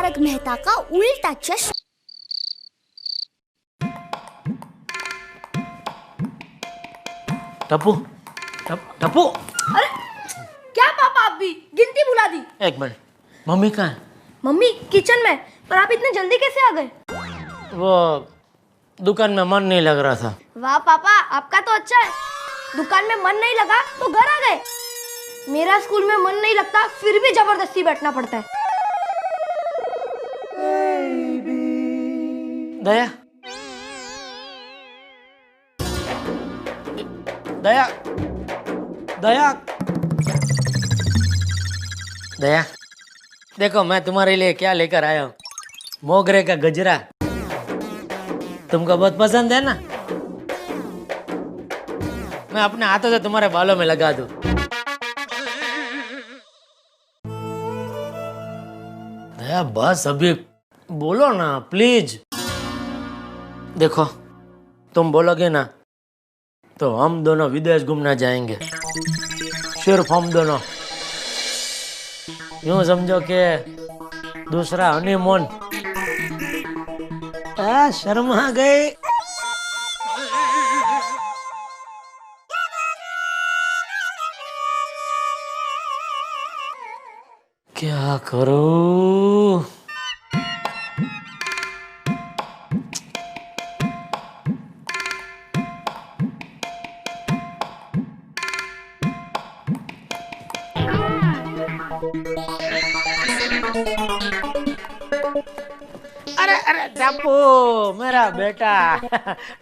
तारक मेहता का उल्टा चश्मा। टप्पू टप्पू। अरे क्या पापा, आप भी गिनती भुला दी। एक मिनट, मम्मी कहाँ है? मम्मी किचन में, पर आप इतने जल्दी कैसे आ गए? वो दुकान में मन नहीं लग रहा था। वाह पापा, आपका तो अच्छा है, दुकान में मन नहीं लगा तो घर आ गए। मेरा स्कूल में मन नहीं लगता, फिर भी जबरदस्ती बैठना पड़ता है। दया दया दया दया, देखो मैं तुम्हारे लिए क्या लेकर आया हूँ। मोगरे का गजरा, तुमको बहुत पसंद है ना? मैं अपने हाथों से तुम्हारे बालों में लगा दूं। दया बस अभी बोलो ना प्लीज। देखो तुम बोलोगे ना तो हम दोनों विदेश घूमना जाएंगे, सिर्फ हम दोनों। यूं समझो कि दूसरा हनीमून। शर्मा गई। क्या करूं? अरे अरे टप्पू मेरा बेटा।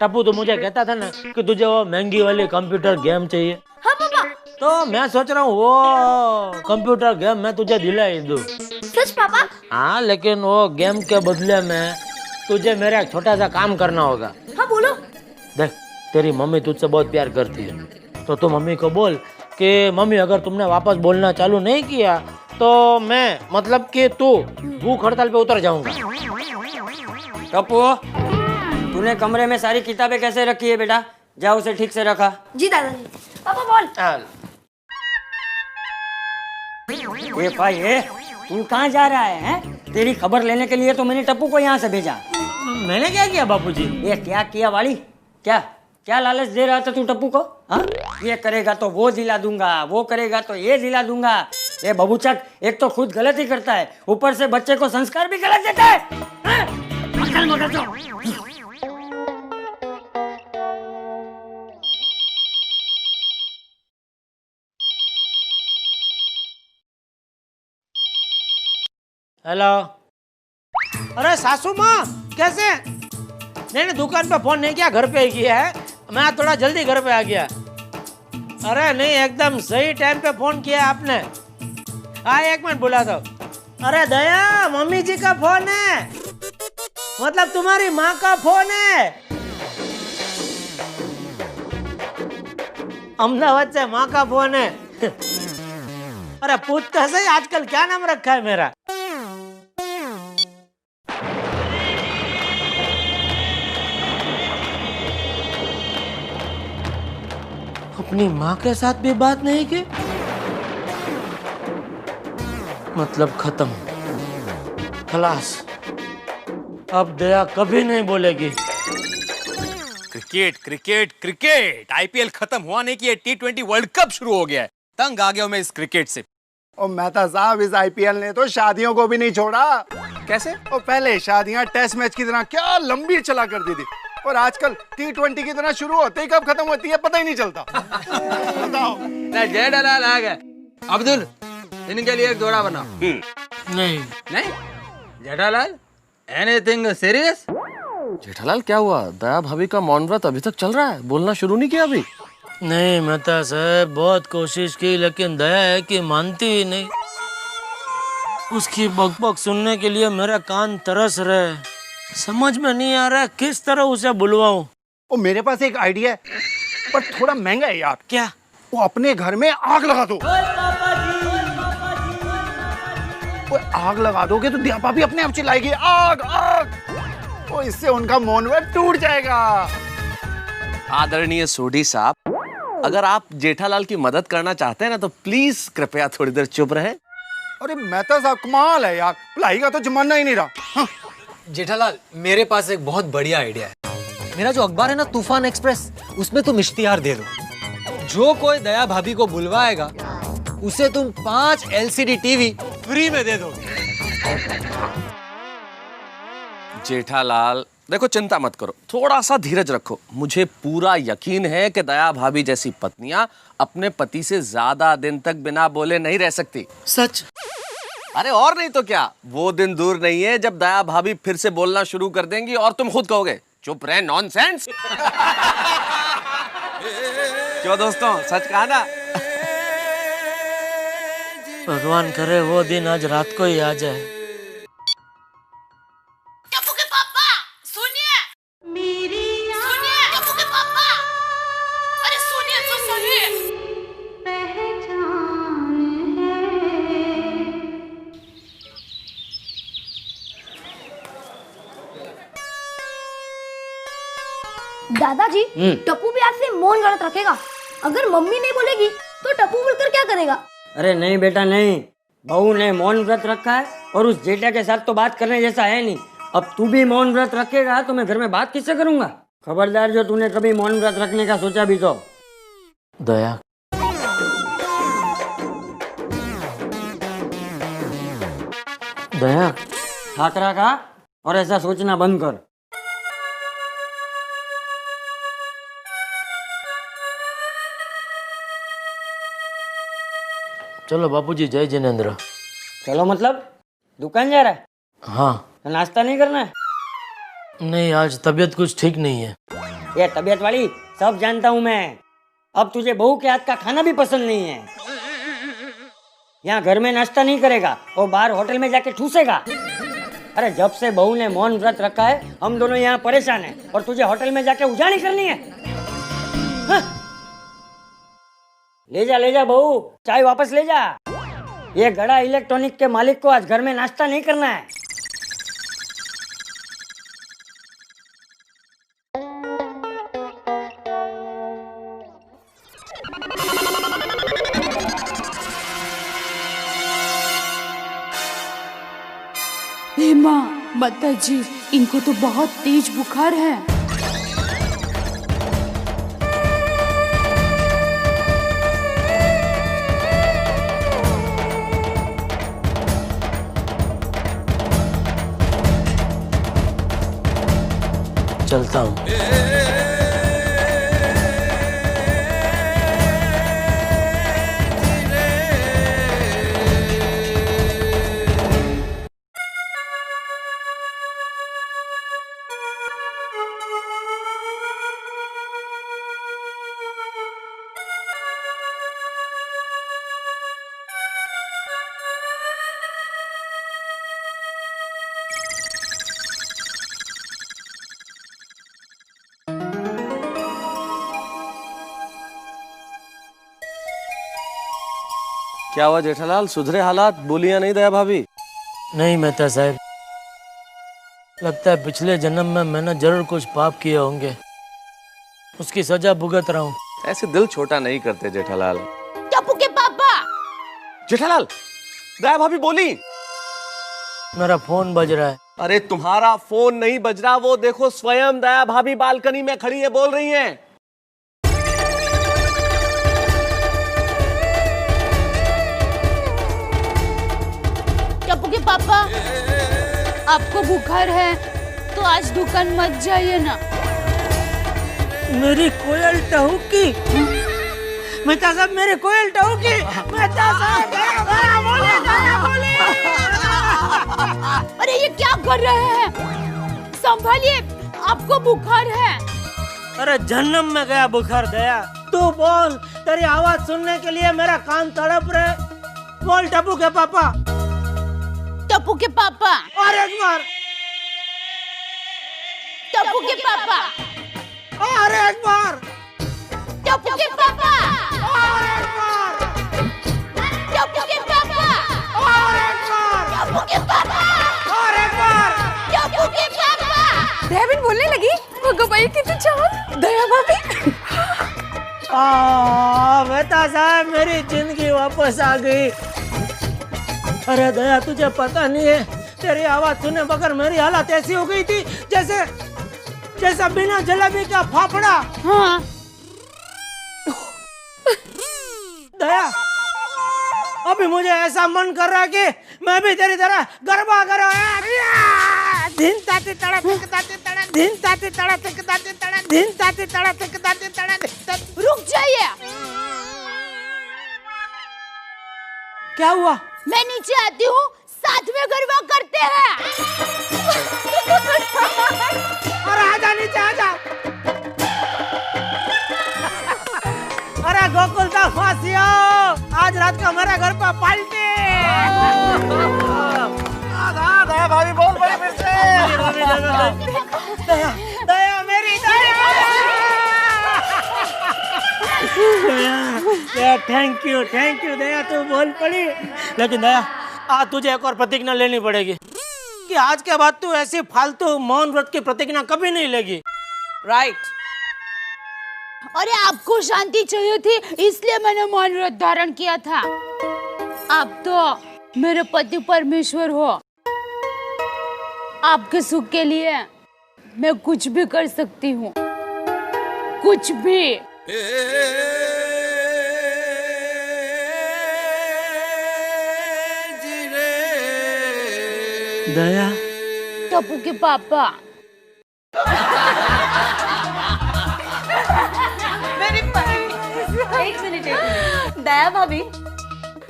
टप्पू तो मुझे कहता था ना कि तुझे वो महंगी वाली कंप्यूटर गेम चाहिए। हाँ पापा। तो मैं सोच रहा हूँ वो कंप्यूटर गेम मैं तुझे दिला ही दूं। सच पापा? हाँ, लेकिन वो गेम के बदले में तुझे मेरा एक छोटा सा काम करना होगा। हाँ बोलो। देख, तेरी मम्मी तुझसे बहुत प्यार करती है, तो तू मम्मी को बोल कि मम्मी अगर तुमने वापस बोलना चालू नहीं किया तो मैं मतलब कि तू भूख हड़ताल पे उतर जाऊंगा। टप्पू, तूने कमरे में सारी किताबें कैसे रखी है बेटा? जा उसे ठीक से रखा। जी दादाजी। पापा बोल। ये भाई है, तू कहाँ जा रहा है, हैं? तेरी खबर लेने के लिए तो मैंने टप्पू को यहाँ से भेजा। मैंने क्या किया बापूजी? ये क्या किया वाली? क्या क्या लालच दे रहा था तू टप्पू को? हाँ, ये करेगा तो वो दिला दूंगा, वो करेगा तो ये दिला दूंगा। ये बबूचक एक तो खुद गलत ही करता है, ऊपर से बच्चे को संस्कार भी गलत देता है। हाँ? अकल मगर तो। हेलो। अरे सासू माँ कैसे? मैंने दुकान पे फोन नहीं किया, घर पे ही किया है। मैं थोड़ा जल्दी घर पे आ गया। अरे नहीं, एकदम सही टाइम पे फोन किया आपने। हाँ, एक मिनट बुला दो। अरे दया, मम्मी जी का फोन है, मतलब तुम्हारी माँ का फोन है। अहमदाबाद से माँ का फोन है। अरे पूछता सही आजकल क्या नाम रखा है मेरा? अपनी माँ के साथ भी बात नहीं की, मतलब खत्म, खलास। अब दया कभी नहीं बोलेगी। क्रिकेट क्रिकेट क्रिकेट, आईपीएल खत्म हुआ नहीं कि ये T20 वर्ल्ड कप शुरू हो गया है। तंग आ गया हूं मैं इस क्रिकेट से। और मेहता साहब, इस आईपीएल ने तो शादियों को भी नहीं छोड़ा। कैसे? और पहले शादियां टेस्ट मैच की तरह क्या लंबी चला करती थी, और आजकल T20 की तरह शुरू होते ही कब खत्म होती है पता ही नहीं चलता। बताओ। जेठालाल आ गए। अब्दुल, इनके लिए एक जोड़ा बनाओ। नहीं नहीं जेठालाल, एनीथिंग सीरियस? जेठालाल क्या हुआ? दया भाभी का मौन व्रत अभी तक चल रहा है, बोलना शुरू नहीं किया अभी? नहीं मेहता साहब, बहुत कोशिश की लेकिन दया है कि मानती ही नहीं। उसकी बकबक सुनने के लिए मेरा कान तरस रहे। समझ में नहीं आ रहा किस तरह उसे बुलवाऊं। और मेरे पास एक आइडिया है, पर थोड़ा महंगा है यार। क्या? वो अपने घर में आग लगा दो। वो आग लगा दोगे तो दया भाभी अपने आप चिल्लाएगी, आग आग। तो इससे उनका मौन व्रत टूट जाएगा। आदरणीय सोढ़ी साहब, अगर आप जेठालाल की मदद करना चाहते हैं ना तो प्लीज कृपया थोड़ी देर चुप रहे। अरे मेहता साहब कमाल है यार, भलाई का तो जमाना ही नहीं रहा। हाँ। जेठालाल, मेरे पास एक बहुत बढ़िया आइडिया है। मेरा जो अखबार है ना तूफान एक्सप्रेस, उसमें तुम इश्तिहार दे दो। जो कोई दया भाभी को बुलवाएगा उसे तुम 5 LCD टीवी फ्री में दे दोगे। जेठालाल देखो, चिंता मत करो, थोड़ा सा धीरज रखो। मुझे पूरा यकीन है कि दया भाभी जैसी पत्नियां अपने पति से ज्यादा दिन तक बिना बोले नहीं रह सकती। सच? अरे और नहीं तो क्या, वो दिन दूर नहीं है जब दया भाभी फिर से बोलना शुरू कर देंगी और तुम खुद कहोगे चुप रहे नॉनसेंस। क्यों दोस्तों, सच कहा ना? भगवान करे वो दिन आज रात को ही आ जाए। टप्पू के पापा सुनिए, सुनिए टप्पू के पापा, अरे सुनिए तो सही। दादाजी, टप्पू भी आज से मौन व्रत रखेगा। अगर मम्मी नहीं बोलेगी तो टप्पू बोलकर क्या करेगा? अरे नहीं बेटा नहीं, बहू ने मौन व्रत रखा है और उस जेठा के साथ तो बात करने जैसा है नहीं। अब तू भी मौन व्रत रखेगा तो मैं घर में बात किससे करूंगा? खबरदार जो तूने कभी मौन व्रत रखने का सोचा भी तो। दया, दया ठाकरा का और ऐसा सोचना बंद कर। चलो बापूजी, जय जिनेंद्र। चलो मतलब दुकान जा रहा है? हाँ। नाश्ता नहीं करना है? नहीं, आज तबीयत कुछ ठीक नहीं है। ये तबीयत वाली सब जानता हूँ मैं। अब तुझे बहू के हाथ का खाना भी पसंद नहीं है। यहाँ घर में नाश्ता नहीं करेगा और बाहर होटल में जाके ठूसेगा। अरे जब से बहू ने मौन व्रत रखा है हम दोनों यहाँ परेशान हैं और तुझे होटल में जाके उजाड़ी करनी है। हाँ? ले जा बहू, चाय वापस ले जा। ये गड़ा इलेक्ट्रॉनिक के मालिक को आज घर में नाश्ता नहीं करना है। हेमा, माता जी, इनको तो बहुत तेज बुखार है। चलता हूँ। क्या हुआ जेठालाल, सुधरे हालात? बोलिया नहीं दया भाभी? नहीं मेहता साहब, लगता है पिछले जन्म में मैंने जरूर कुछ पाप किए होंगे, उसकी सजा भुगत रहा हूँ। ऐसे दिल छोटा नहीं करते जेठालाल। टप्पू के पापा। जेठालाल, दया भाभी बोली। मेरा फोन बज रहा है। अरे तुम्हारा फोन नहीं बज रहा, वो देखो स्वयं दया भाभी बालकनी में खड़ी है, बोल रही हैं। टप्पू के पापा, आपको बुखार है तो आज दुकान मत जाइए ना। मेरी कोयल टहुकी, मेहता साहब, मेरी कोयल टहुकी, मेहता साहब, अरे ये क्या कर रहे हैं? संभालिए, आपको बुखार है। अरे जन्म में गया बुखार दया। तू बोल, तेरी आवाज सुनने के लिए मेरा कान तड़प रहे। बोल टप्पू के पापा। टप्पू के पापा, और एक बार। टप्पू के पापा, और एक बार। टप्पू के पापा, और एक बार। टप्पू के पापा, और एक बार। टप्पू के पापा, और एक बार। टप्पू के पापा। दयाबेन बोलने लगी, वो गवाई की तो चाह दया भाभी। मेहता साहब, मेरी जिंदगी वापस आ गई। अरे दया तुझे पता नहीं है, तेरी आवाज सुनने बगैर मेरी हालत ऐसी हो गई थी जैसा बिना जलेबी का फाफड़ा। हाँ दया अभी मुझे ऐसा मन कर रहा है कि मैं भी तेरी तरह गरबा करो। दिन ताती तड़ा तिक ताती तड़ा, दिन ताती तड़ा तिक ताती तड़ा, दिन ताती तड़ा तिक ताती तड़ा। रुक जाइए, क्या हुआ? मैं नीचे आती हूँ, साथ में गरबा करते हैं। अरे आजा नीचे आजा। अरे गोकुल का फासियो, आज रात का हमारे घर पर पार्टी। दया भाभी बहुत बड़ी फिर से। दया मेरी दया। दया थैंक यू दया, तू बोल पड़ी। लेकिन दया आज तुझे एक और प्रतिज्ञा लेनी पड़ेगी कि आज के बाद तू ऐसी फालतू मौन व्रत की प्रतिज्ञा कभी नहीं लेगी। राइट? अरे आपको शांति चाहिए थी, इसलिए मैंने मौन व्रत धारण किया था। आप तो मेरे पति परमेश्वर हो, आपके सुख के लिए मैं कुछ भी कर सकती हूँ, कुछ भी। दया टप्पू के पापा, एक मिनट। दया भाभी,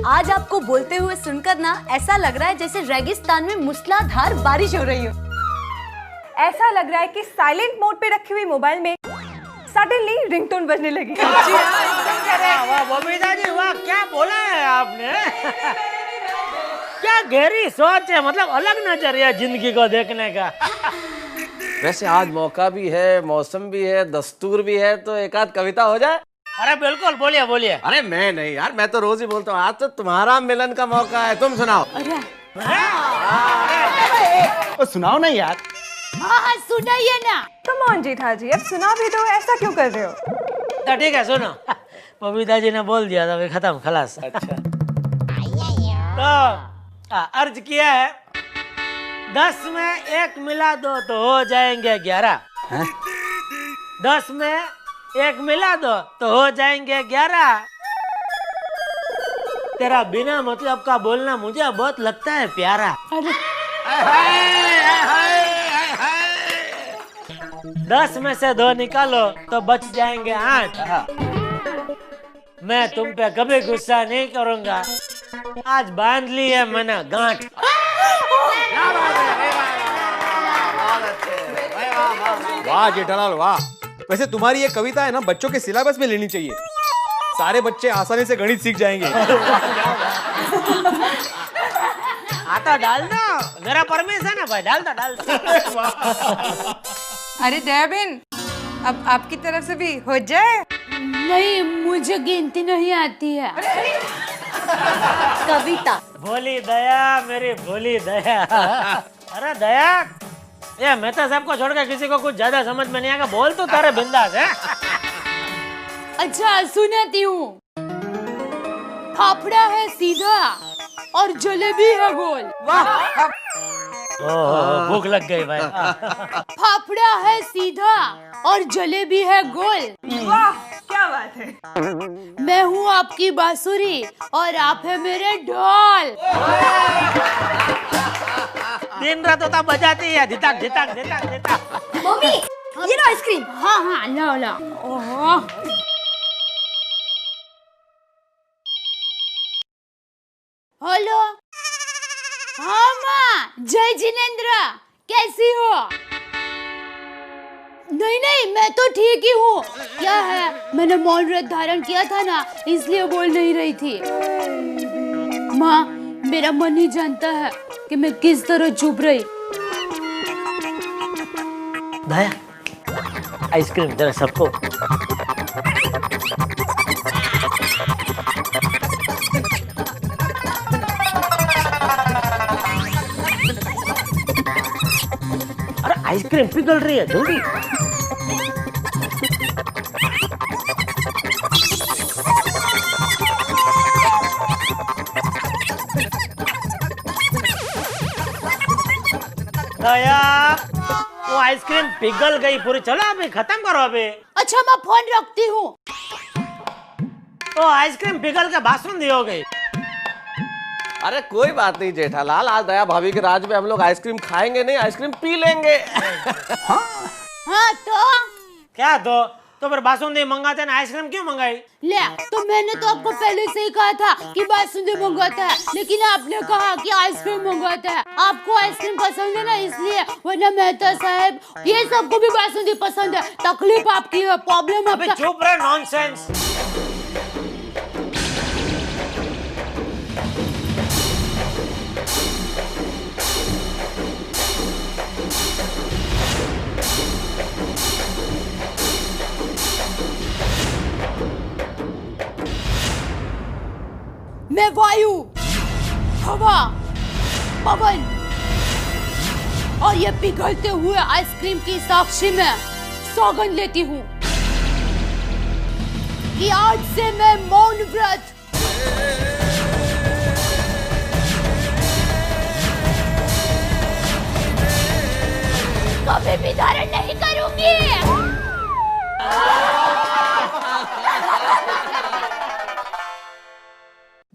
आज आपको बोलते हुए सुनकर ना ऐसा लग रहा है जैसे रेगिस्तान में मूसलाधार बारिश हो रही हो। ऐसा लग रहा है कि साइलेंट मोड पे रखी हुई मोबाइल में सडनली रिंगटोन बजने लगी। वाह बबीता जी वाह, क्या बोला है आपने। क्या गहरी सोच है, मतलब अलग नजरिया जिंदगी को देखने का। वैसे आज मौका भी है, मौसम भी है, दस्तूर भी है, तो एक आध कविता हो जाए। अरे बिल्कुल, बोलिए बोलिए। अरे मैं नहीं यार, मैं तो रोज ही बोलता हूँ, आज तो तुम्हारा मिलन का मौका है, तुम सुनाओ। सुनाओ ना यार। हाँ सुनाइए ना। कम ऑन जेठा जी, अब सुना भी दो, ऐसा क्यों कर रहे हो? तो ठीक है सुनो, बबीता जी ने बोल दिया था, खत्म खलास। अच्छा तो अर्ज किया है, 10 में 1 मिला दो तो हो जाएंगे 11। 10 में 1 मिला दो तो हो जाएंगे 11। तेरा बिना मतलब का बोलना मुझे बहुत लगता है प्यारा। अरे 10 में से 2 निकालो तो बच जाएंगे 8। मैं तुम पे कभी गुस्सा नहीं करूंगा, आज बांध ली है मैंने गांठ। वाह जेठालाल वाह। वैसे तुम्हारी ये कविता है ना, बच्चों के सिलेबस में लेनी चाहिए, सारे बच्चे आसानी से गणित सीख जाएंगे। आता डाल दो, मेरा परमिशन है भाई, डाल दो। अरे दया बहन, अब आपकी तरफ से भी हो जाए। नहीं, मुझे गिनती नहीं आती है। कविता भोली दया, मेरी भोली दया। अरे दया, ये मेहता साहब को छोड़ के किसी को कुछ ज्यादा समझ में नहीं आएगा, बोल तो तारे बिंदास है। अच्छा सुनाती हूँ। फाफड़ा है सीधा और जलेबी है गोल। भूख लग गई भाई। फाफड़ा है सीधा और जलेबी है गोल। वाह क्या बात है। मैं हूँ आपकी बांसुरी और आप है मेरे ढोल। दिन रात होता बजाती है, धिताक धिताक धिताक धिताक। मम्मी ये लो आइसक्रीम। हाँ हाँ लाओ लाओ। ओहो हेलो, हाँ माँ, जय जिनेंद्र, कैसी हो? नहीं नहीं, मैं तो ठीक ही हूँ। क्या है, मैंने मौन व्रत धारण किया था ना, इसलिए बोल नहीं रही थी। माँ, मेरा मन ही जानता है कि मैं किस तरह चुप रही। दया, आइसक्रीम जरा सबको। अरे आइसक्रीम पिघल रही है, जल्दी। दया वो आइसक्रीम पिघल गई पूरी, चलो अभी खत्म करो अभी। अच्छा मैं फोन रखती हूँ। वो आइसक्रीम पिघल के बासुंदी हो गई। अरे कोई बात नहीं जेठालाल, आज दया भाभी के राज में हम लोग आइसक्रीम खाएंगे नहीं, आइसक्रीम पी लेंगे। हाँ तो क्या तो फिर बासुंदी मंगाते ना, आइसक्रीम क्यों मंगाई? ले तो मैंने तो आपको पहले से ही कहा था कि बासुंदी मंगवाता है, लेकिन आपने कहा कि आइसक्रीम मंगवाता है। आपको आइसक्रीम पसंद है ना इसलिए, वरना मेहता साहब ये सबको भी बासुंदी पसंद है। तकलीफ आपकी है, प्रॉब्लम अबे आपका। चुप रहे, नॉनसेंस। मैं वायु, हवा, पवन और ये पिघलते हुए आइसक्रीम की साक्षी में सौगंध लेती हूँ कि आज से मैं मौन व्रत कभी भी धारण नहीं करूंगी।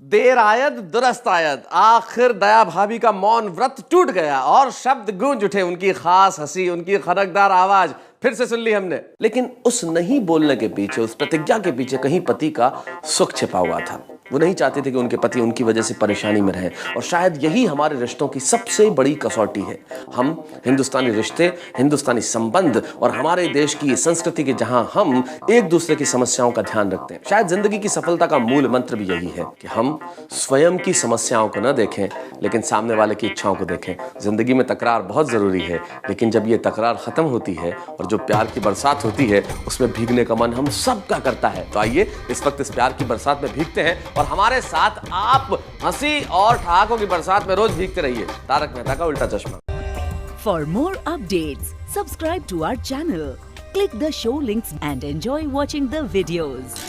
देर आयद दुरस्त आयद, आखिर दया भाभी का मौन व्रत टूट गया और शब्द गूंज उठे। उनकी खास हंसी, उनकी खनकदार आवाज फिर से सुन ली हमने। लेकिन उस नहीं बोलने के पीछे, उस प्रतिज्ञा के पीछे कहीं पति का सुख छिपा हुआ था। वो नहीं चाहते थे कि उनके पति उनकी वजह से परेशानी में रहें, और शायद यही हमारे रिश्तों की सबसे बड़ी कसौटी है। हम हिंदुस्तानी रिश्ते, हिंदुस्तानी संबंध और हमारे देश की संस्कृति के जहां हम एक दूसरे की समस्याओं का ध्यान रखते हैं। शायद जिंदगी की सफलता का मूल मंत्र भी यही है कि हम स्वयं की समस्याओं को न देखें, लेकिन सामने वाले की इच्छाओं को देखें। जिंदगी में तकरार बहुत जरूरी है, लेकिन जब ये तकरार खत्म होती है और जो प्यार की बरसात होती है, उसमें भीगने का मन हम सबका करता है। तो आइए इस वक्त इस प्यार की बरसात में भीगते हैं, और हमारे साथ आप हंसी और ठहाकों की बरसात में रोज भीगते रहिए। तारक मेहता का उल्टा चश्मा। For more updates, subscribe to our channel, click the show links and enjoy watching the videos.